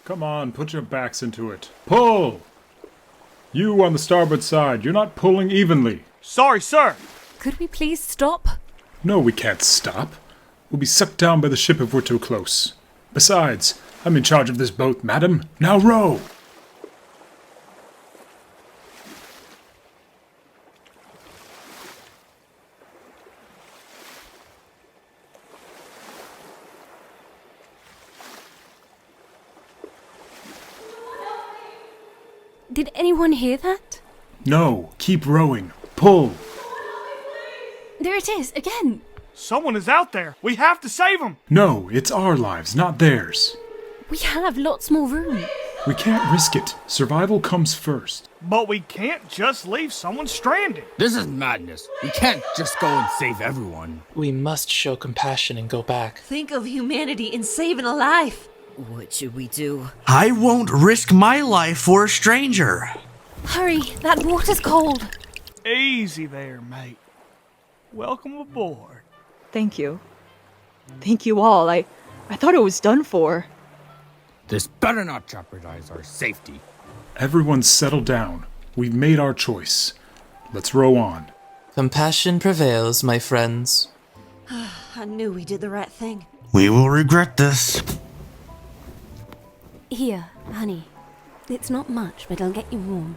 Come on, put your backs into it. Pull! You on the starboard side, you're not pulling evenly. Sorry, sir. Could we please stop? No, we can't stop. We'll be sucked down by the ship if we're too close. Besides, I'm in charge of this boat, madam. Now row! Did anyone hear that? No, keep rowing. Pull! There it is, again. Someone is out there. We have to save him. No, it's our lives, not theirs. We have lots more room. We can't risk it. Survival comes first. But we can't just leave someone stranded. This is madness. We can't just go and save everyone. We must show compassion and go back. Think of humanity in saving a life. What should we do? I won't risk my life for a stranger. Hurry, that water's cold. Easy there, mate. Welcome aboard. Thank you. Thank you all. I thought it was done for. This better not jeopardize our safety. Everyone settle down. We've made our choice. Let's row on. Compassion prevails, my friends. I knew we did the right thing. We will regret this. Here, honey. It's not much, but it'll get you warm.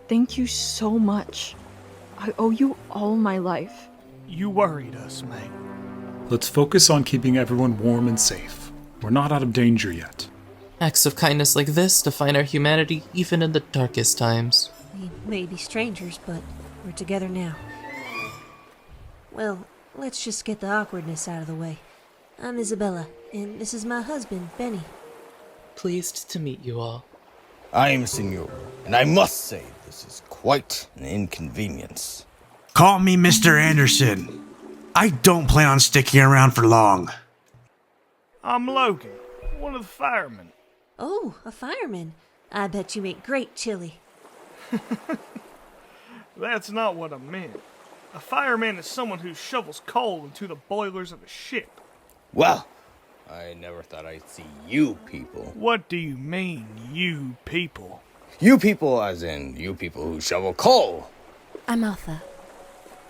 Thank you so much. I owe you all my life. You worried us, mate. Let's focus on keeping everyone warm and safe. We're not out of danger yet. Acts of kindness like this define our humanity even in the darkest times. We may be strangers, but we're together now. Well, let's just get the awkwardness out of the way. I'm Isabella, and this is my husband, Bennie. Pleased to meet you all. I am Señor, and I must say this is quite an inconvenience. Call me Mr. Anderson. I don't plan on sticking around for long. I'm Logan, one of the firemen. Oh, a fireman. I bet you make great chili. That's not what I meant. A fireman is someone who shovels coal into the boilers of a ship. Well, I never thought I'd see you people. What do you mean, you people? You people as in you people who shovel coal. I'm Arthur,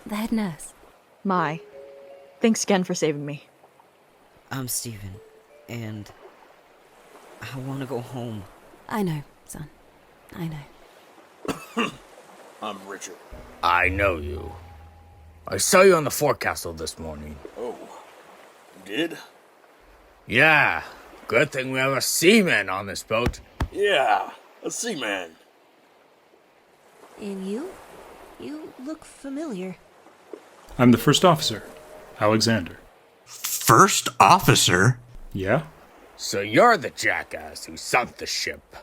the head nurse. My. Thanks again for saving me. I'm Steven, and I want to go home. I know, son. I know. I'm Richard. I know you. I saw you on the forecastle this morning. Oh, you did? Yeah, good thing we have a seaman on this boat. Yeah, a seaman. And you? You look familiar. I'm the first officer, Alexander. First officer? Yeah? So you're the jackass who sunk the ship.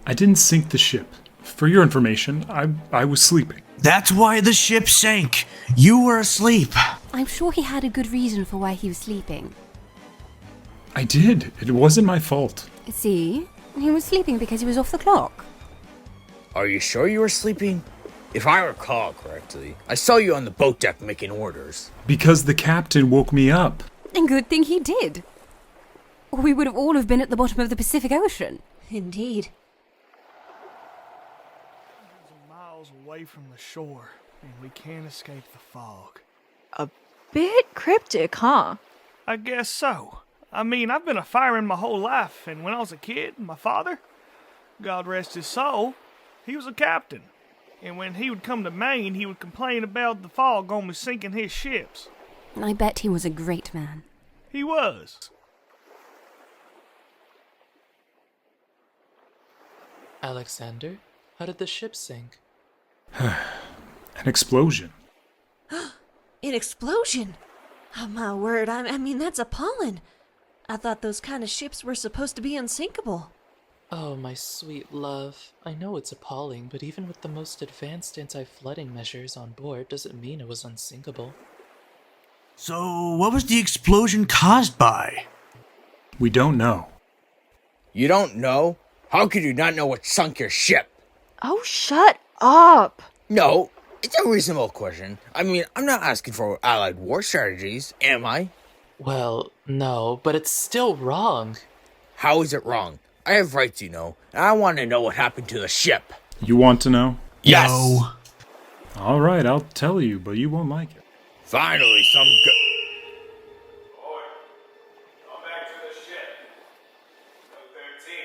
I didn't sink the ship. For your information, I was sleeping. That's why the ship sank. You were asleep. I'm sure he had a good reason for why he was sleeping. I did. It wasn't my fault. See? He was sleeping because he was off the clock. Are you sure you were sleeping? If I recall correctly, I saw you on the boat deck making orders. Because the captain woke me up. And good thing he did. Or we would have all have been at the bottom of the Pacific Ocean. Indeed. Miles away from the shore, and we can't escape the fog. A bit cryptic, huh? I guess so. I mean, I've been a fireman my whole life, and when I was a kid, my father, God rest his soul, he was a captain. And when he would come to Maine, he would complain about the fog almost sinking his ships. I bet he was a great man. He was. Alexander, how did the ship sink? An explosion. An explosion? Oh, my word, I mean, that's appalling. I thought those kind of ships were supposed to be unsinkable. Oh, my sweet love. I know it's appalling, but even with the most advanced anti-flooding measures on board doesn't mean it was unsinkable. So, what was the explosion caused by? We don't know. You don't know? How could you not know what sunk your ship? Oh, shut up. No, it's a reasonable question. I mean, I'm not asking for allied war strategies, am I? Well, no, but it's still wrong. How is it wrong? I have rights, you know, and I want to know what happened to the ship. You want to know? Yes! No. All right, I'll tell you, but you won't like it. Finally, some good... Come back to the ship. No 13.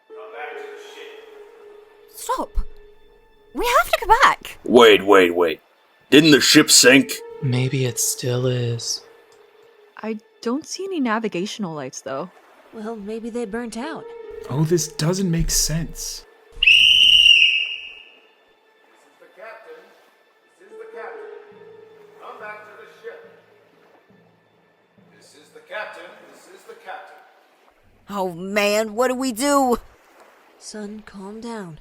Come back to the ship. Stop. We have to go back. Wait. Didn't the ship sink? Maybe it still is. I don't see any navigational lights, though. Well, maybe they burnt out. Oh, this doesn't make sense. Oh man, what do we do? Son, calm down.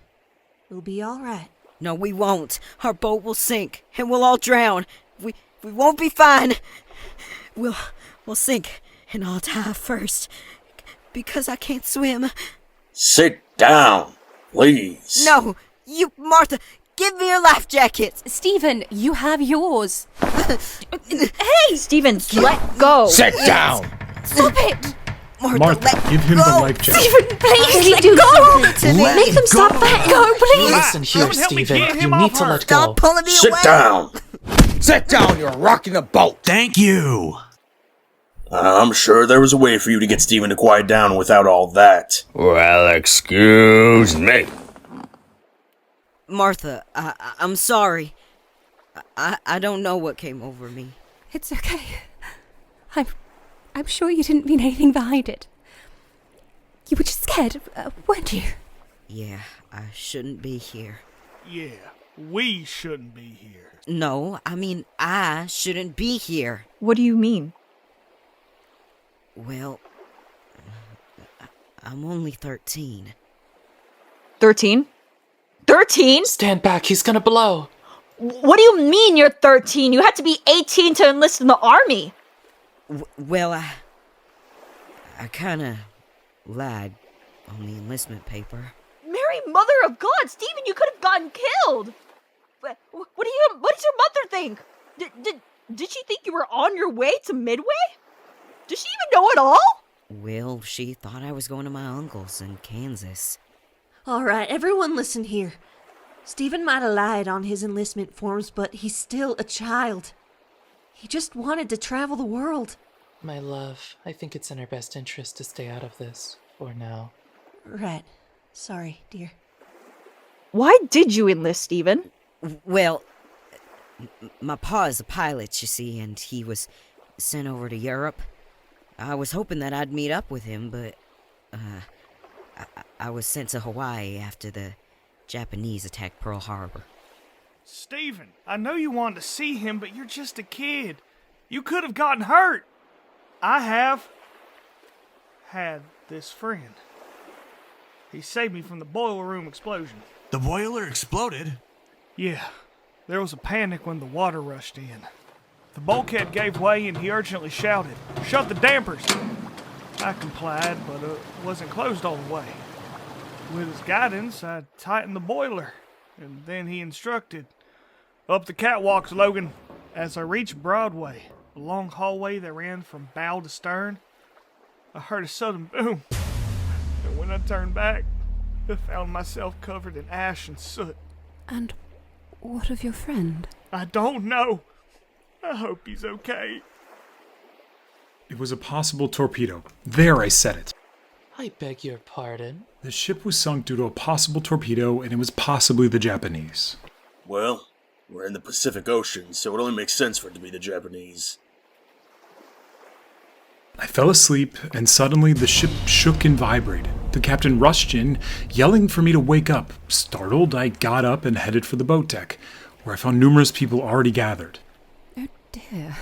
We'll be all right. No, we won't. Our boat will sink, and we'll all drown. We won't be fine. We'll sink, and I'll die first. Because I can't swim. Sit down, please. No, you, Martha, give me your life jacket. Stephen, you have yours. Hey! Stephen, let go! Sit down! Stop it! Martha, let give him go. the life jacket. Stephen, please, let do go! Let Make them stop that. Go, please! Listen here, Someone help me Stephen. get You him need off to her. let go. Stop pulling me Sit away. down. Sit down, you're rocking the boat! Thank you. I'm sure there was a way for you to get Stephen to quiet down without all that. Well, excuse me. Martha, I'm sorry. I don't know what came over me. It's okay. I'm sure you didn't mean anything behind it. You were just scared, weren't you? Yeah, I shouldn't be here. Yeah, we shouldn't be here. No, I mean, I shouldn't be here. What do you mean? Well, I'm only 13. 13? 13? Stand back, he's gonna blow. What do you mean you're 13? You had to be 18 to enlist in the army. Well, I kinda lied on the enlistment paper. Mary, mother of God, Stephen, you could have gotten killed. What does your mother think? Did she think you were on your way to Midway? Does she even know it all? Well, she thought I was going to my uncle's in Kansas. All right, everyone listen here. Stephen might have lied on his enlistment forms, but he's still a child. He just wanted to travel the world. My love, I think it's in our best interest to stay out of this, for now. Right. Sorry, dear. Why did you enlist, Stephen? Well, my pa is a pilot, you see, and he was sent over to Europe. I was hoping that I'd meet up with him, but I was sent to Hawaii after the Japanese attacked Pearl Harbor. Stephen, I know you wanted to see him, but you're just a kid. You could have gotten hurt. I have had this friend. He saved me from the boiler room explosion. The boiler exploded? Yeah, there was a panic when the water rushed in. The bulkhead gave way and he urgently shouted, "Shut the dampers!" I complied, but it wasn't closed all the way. With his guidance, I tightened the boiler, and then he instructed, "Up the catwalks, Logan." As I reached Broadway, a long hallway that ran from bow to stern, I heard a sudden boom, and when I turned back, I found myself covered in ash and soot. And what of your friend? I don't know. I hope he's okay. It was a possible torpedo. There, I said it. I beg your pardon. The ship was sunk due to a possible torpedo, and it was possibly the Japanese. Well, we're in the Pacific Ocean, so it only makes sense for it to be the Japanese. I fell asleep, and suddenly the ship shook and vibrated. The captain rushed in, yelling for me to wake up. Startled, I got up and headed for the boat deck, where I found numerous people already gathered. Oh dear.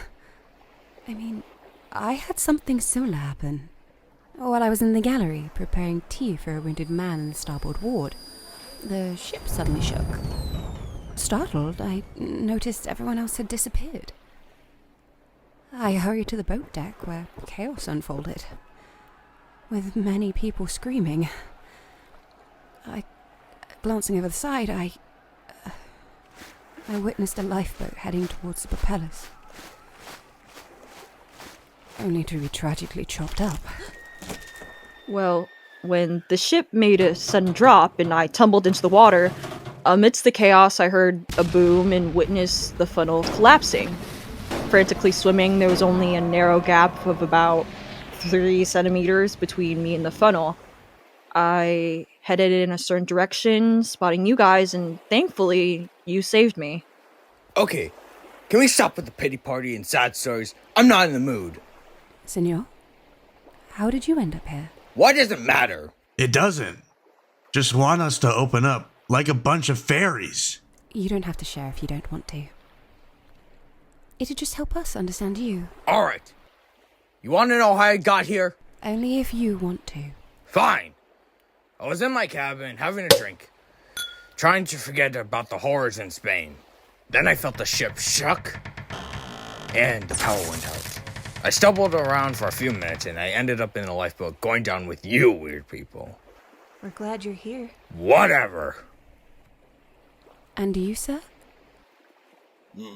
I mean, I had something similar happen. While I was in the gallery, preparing tea for a wounded man in the starboard ward, the ship suddenly shook. Startled, I noticed everyone else had disappeared. I hurried to the boat deck, where chaos unfolded, with many people screaming. Glancing over the side, I witnessed a lifeboat heading towards the propellers, only to be tragically chopped up. Well, when the ship made a sudden drop and I tumbled into the water, amidst the chaos I heard a boom and witnessed the funnel collapsing. Frantically swimming, there was only a narrow gap of about 3 centimeters between me and the funnel. I headed in a certain direction, spotting you guys, and thankfully, you saved me. Okay, can we stop with the pity party and sad stories? I'm not in the mood. Señor, how did you end up here? Why does it matter? It doesn't. Just want us to open up like a bunch of fairies. You don't have to share if you don't want to. It'd just help us understand you. Alright. You want to know how I got here? Only if you want to. Fine. I was in my cabin, having a drink, trying to forget about the horrors in Spain. Then I felt the ship shook, and the power went out. I stumbled around for a few minutes, and I ended up in the lifeboat going down with you weird people. We're glad you're here. Whatever. And you, sir?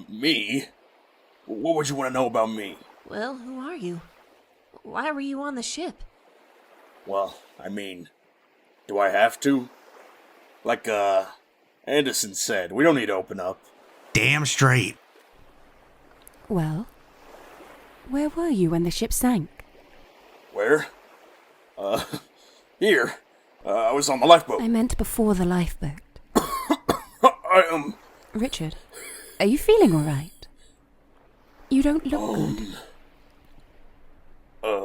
Me? What would you want to know about me? Well, who are you? Why were you on the ship? Well, I mean, do I have to? Like, Anderson said, we don't need to open up. Damn straight. Well, where were you when the ship sank? Where? Here. I was on the lifeboat. I meant before the lifeboat. I Richard, are you feeling all right? You don't look good.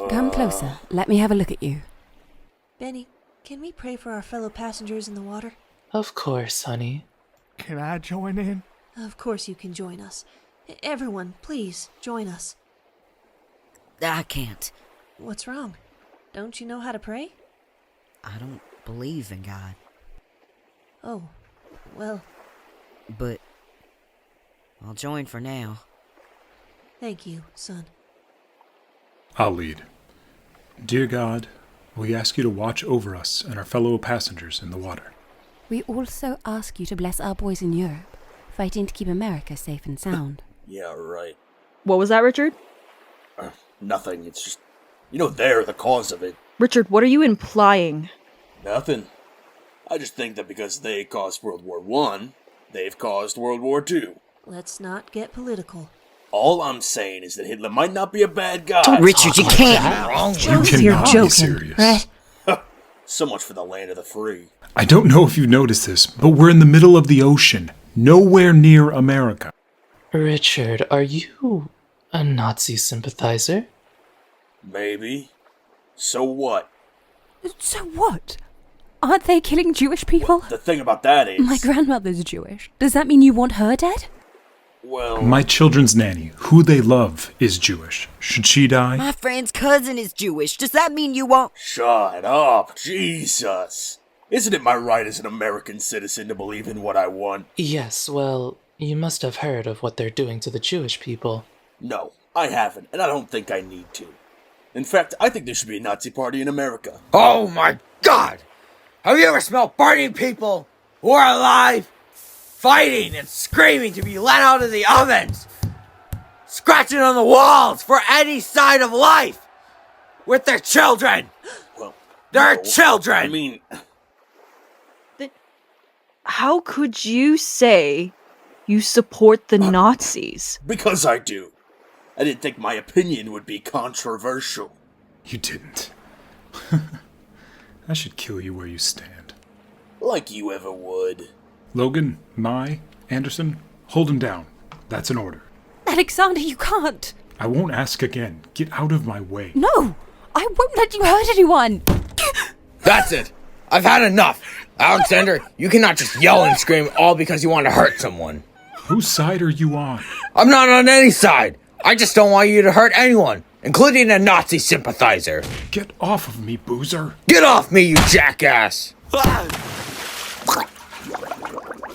Come closer. Let me have a look at you. Bennie, can we pray for our fellow passengers in the water? Of course, honey. Can I join in? Of course you can join us. Everyone, please, join us. I can't. What's wrong? Don't you know how to pray? I don't believe in God. Oh, well, But I'll join for now. thank you, son. I'll lead. Dear God, we ask you to watch over us and our fellow passengers in the water. We also ask you to bless our boys in Europe, fighting to keep America safe and sound. Yeah, right. What was that, Richard? Nothing. It's just, they're the cause of it. Richard, what are you implying? Nothing. I just think that because they caused World War I, they've caused World War II. Let's not get political. All I'm saying is that Hitler might not be a bad guy. Richard, you can't. You cannot be serious. right? So much for the land of the free. I don't know if you noticed this, but we're in the middle of the ocean, nowhere near America. Richard, are you a Nazi sympathizer? Maybe. So what? So what? Aren't they killing Jewish people? The thing about that is... My grandmother's Jewish. Does that mean you want her dead? Well... My children's nanny, who they love, is Jewish. Should she die? My friend's cousin is Jewish. Does that mean you won't? Shut up. Jesus. Isn't it my right as an American citizen to believe in what I want? Yes, well, you must have heard of what they're doing to the Jewish people. No, I haven't, and I don't think I need to. In fact, I think there should be a Nazi party in America. Oh my God! Have you ever smelled burning people who are alive, fighting and screaming to be let out of the ovens, scratching on the walls for any sign of life, with their children? Well, Their no, children! I mean... How could you say you support the Nazis? Because I do. I didn't think my opinion would be controversial. You didn't. I should kill you where you stand. Like you ever would. Logan, Anderson, hold him down. That's an order. Alexander, you can't. I won't ask again. Get out of my way. No! I won't let you hurt anyone! That's it! I've had enough! Alexander, you cannot just yell and scream all because you want to hurt someone. Whose side are you on? I'm not on any side! I just don't want you to hurt anyone, including a Nazi sympathizer. Get off of me, boozer. Get off me, you jackass!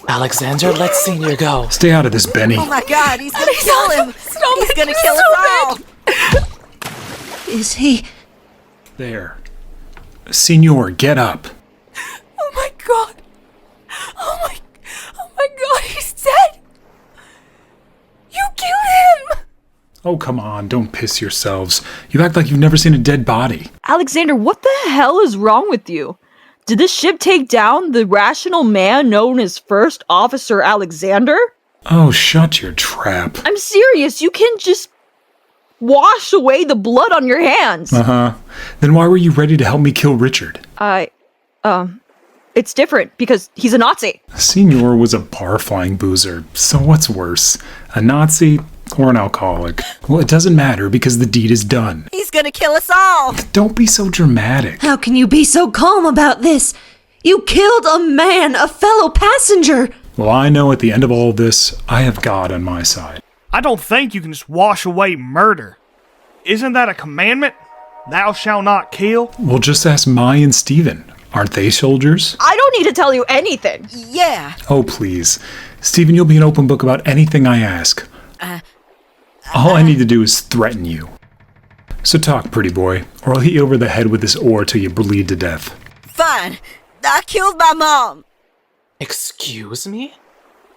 Alexander, let Senior go. Stay out of this, Bennie. Oh my God, he's gonna kill him! He's gonna kill us all! Is he... There. Señor, get up. Oh my god! Oh my god, he's dead! You killed him! Oh, come on, don't piss yourselves. You act like you've never seen a dead body. Alexander, what the hell is wrong with you? Did this ship take down the rational man known as First Officer Alexander? Oh, shut your trap. I'm serious, you can just wash away the blood on your hands. Uh-huh. Then why were you ready to help me kill Richard? It's different because he's a Nazi. Señor was a bar-flying boozer, so what's worse? A Nazi or an alcoholic? Well, it doesn't matter because the deed is done. He's gonna kill us all! Don't be so dramatic. How can you be so calm about this? You killed a man, a fellow passenger! Well, I know at the end of all this, I have God on my side. I don't think you can just wash away murder. Isn't that a commandment? Thou shalt not kill? Well, just ask Mai and Steven. Aren't they soldiers? I don't need to tell you anything. Yeah. Oh, please. Steven, you'll be an open book about anything I ask. All I need to do is threaten you. So talk, pretty boy, or I'll hit you over the head with this oar till you bleed to death. Fine. I killed my mom. Excuse me?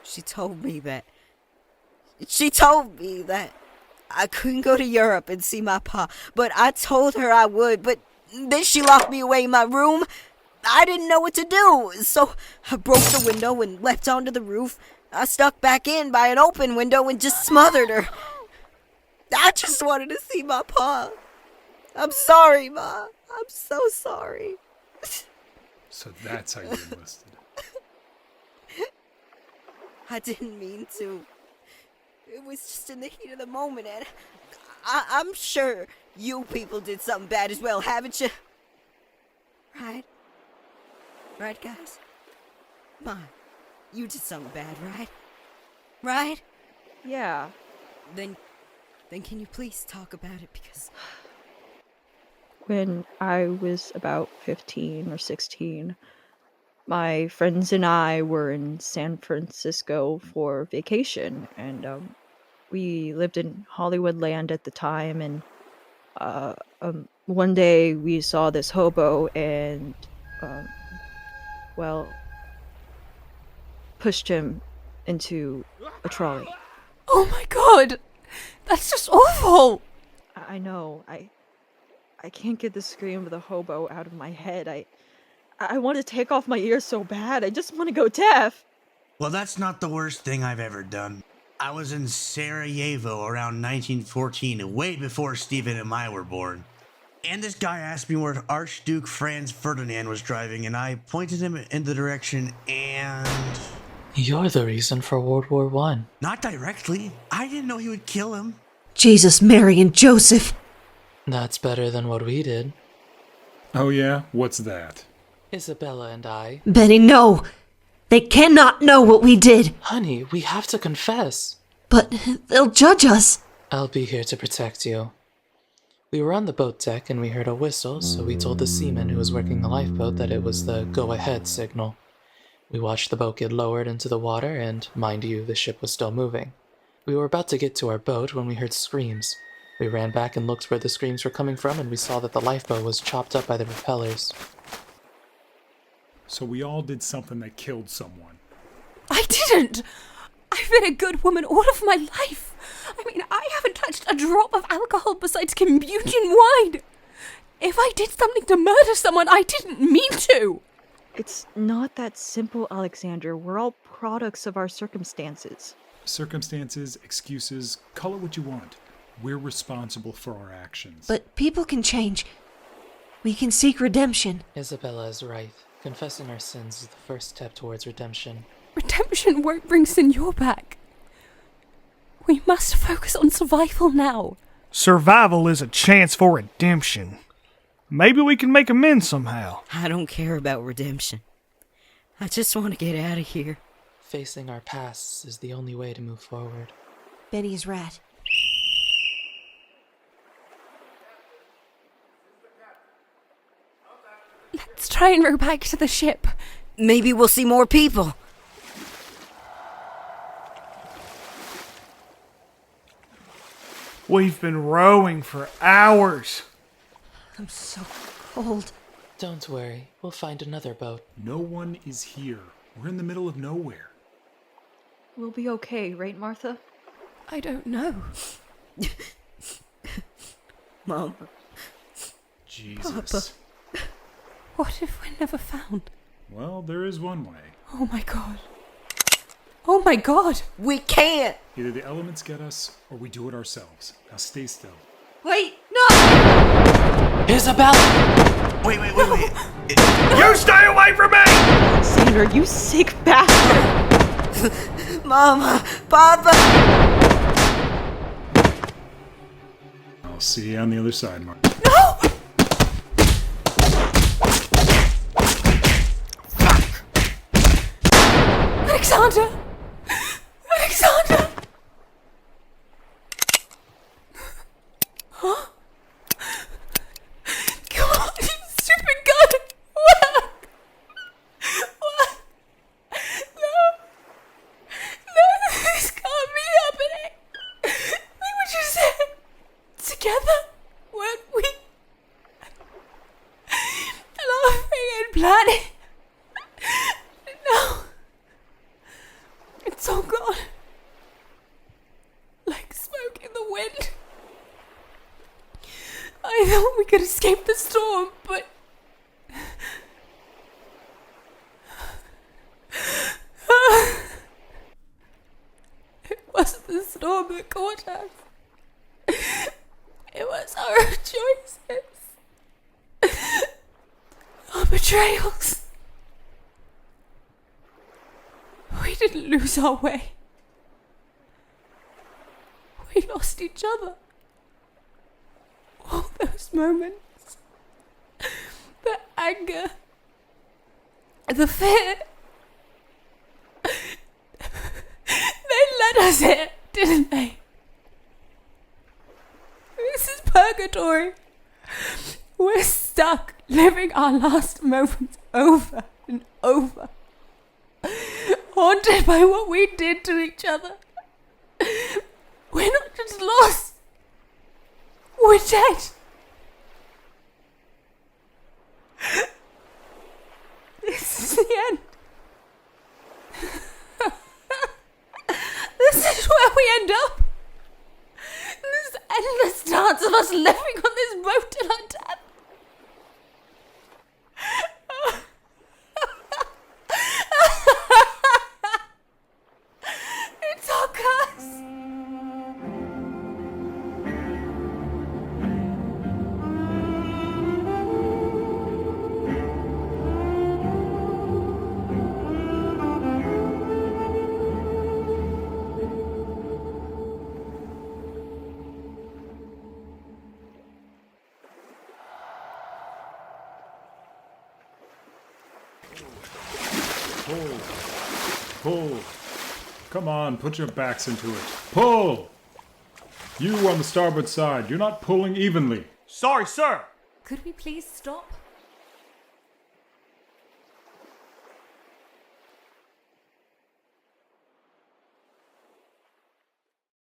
She told me that I couldn't go to Europe and see my pa, but I told her I would, but then she locked me away in my room. I didn't know what to do, so I broke the window and leapt onto the roof. I stuck back in by an open window and just smothered her. I just wanted to see my pa. I'm sorry, Ma. I'm so sorry. So that's how you enlisted. I didn't mean to. It was just in the heat of the moment, and I'm sure you people did something bad as well, haven't you? Right? Right, guys? Ma, you did something bad, right? Right? Yeah. Then can you please talk about it, because... When I was about 15 or 16, my friends and I were in San Francisco for vacation, and we lived in Hollywood Land at the time, and one day we saw this hobo and, pushed him into a trolley. Oh my god! That's just awful! I know, I can't get the scream of the hobo out of my head. I want to take off my ears so bad. I just want to go deaf. Well, that's not the worst thing I've ever done. I was in Sarajevo around 1914, way before Stephen and I were born. And this guy asked me where Archduke Franz Ferdinand was driving, and I pointed him in the direction, and... You're the reason for World War I. Not directly. I didn't know he would kill him. Jesus, Mary, and Joseph! That's better than what we did. Oh yeah? What's that? Isabella and I... Bennie, no! They cannot know what we did! Honey, we have to confess. But they'll judge us! I'll be here to protect you. We were on the boat deck and we heard a whistle, so we told the seaman who was working the lifeboat that it was the go-ahead signal. We watched the boat get lowered into the water, and, mind you, the ship was still moving. We were about to get to our boat when we heard screams. We ran back and looked where the screams were coming from, and we saw that the lifeboat was chopped up by the propellers. So we all did something that killed someone. I didn't! I've been a good woman all of my life. I mean, I haven't touched a drop of alcohol besides communion wine. If I did something to murder someone, I didn't mean to. It's not that simple, Alexander. We're all products of our circumstances. Circumstances, excuses, call it what you want. We're responsible for our actions. But people can change. We can seek redemption. Isabella is right. Confessing our sins is the first step towards redemption. Redemption won't bring Señor back. We must focus on survival now. Survival is a chance for redemption. Maybe we can make amends somehow. I don't care about redemption. I just want to get out of here. Facing our pasts is the only way to move forward. Bennie is right. Let's try and row back to the ship. Maybe we'll see more people. We've been rowing for hours. I'm so cold. Don't worry, we'll find another boat. No one is here. We're in the middle of nowhere. We'll be okay, right, Martha? I don't know. Mom. Jesus. What if we're never found? Well, there is one way. Oh my god. Oh my god! We can't! Either the elements get us, or we do it ourselves. Now stay still. Wait, no! Isabelle! Wait. You stay away from me! Sandra, you sick bastard! Mama, Papa! I'll see you on the other side, Mark. No! Alexander! Alexander! Huh? Come on, you stupid gun! What? What? No, this can't be happening! We were just together, weren't we? Laughing and planning. No. It's all gone. Like smoke in the wind. I thought we could escape the storm, but... It wasn't the storm that caught us. It was our choices. Our betrayals. We didn't lose our way. We lost each other. All those moments. The anger. The fear. They led us here, didn't they? This is purgatory. We're stuck living our last moments over and over. Haunted by what we did to each other. We're not just lost. We're dead. This is the end. This is where we end up. This endless dance of us living on this boat till our death. It's our curse. Pull. Come on, put your backs into it. Pull! You on the starboard side, you're not pulling evenly. Sorry, sir. Could we please stop?